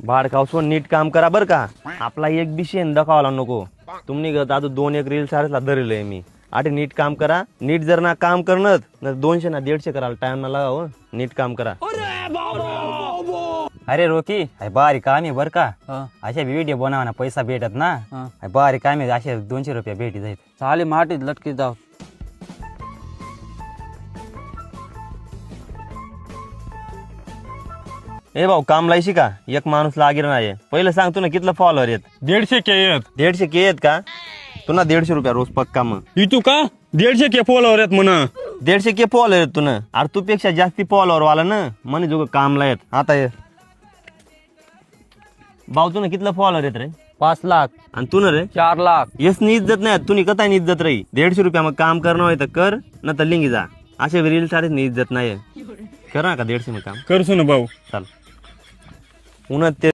भाड खाऊन नीट काम करा बर का. आपला एक बी शेण दाखवायला नको. तुम्ही आता 2-1 रील सारखा धरलंय मी. आटे नीट काम करा. नीट जर ना काम करणार ना 200 ना 150 करायला टाइम ना लागाव. नीट काम करा. अरे रोकी अरे बारी काम आहे बर का. अशा व्हिडिओ बनवा ना पैसा भेटत ना. बारी काम आहे असे 200 रुपये भेटी जाईल. चालेल माटीत लटकी जाऊ. ए भाऊ काम लायशी का. एक माणूस लागेल नाही. पहिलं सांगतो ना कितलं फॉलोअर आहेत. 150 के आहेत. 150 के आहेत का. तुला 150 रुपया रोज पक्का. मग इतू का 150 के फॉलोवर आहेत म्हणा. 150 के फॉलोअर आहेत तुला. अरे तू पेक्षा जास्ती फॉलोअर वाला ना म्हणे जो कामला आहेत. आता ये भाऊ तुला कितलं फॉलोअर आहेत रे. 5 लाख. आणि तू ना रे 4 लाख. येस नी इज्जत नाही. तुम्ही कथा इज्जत राही. 150 रुपया मग काम करणं होय तर कर ना तर लिंगी जा. असे रील सारे इज्जत नाही. करा का 150 मग काम करसू ना भाऊ. चाल उन्हात ते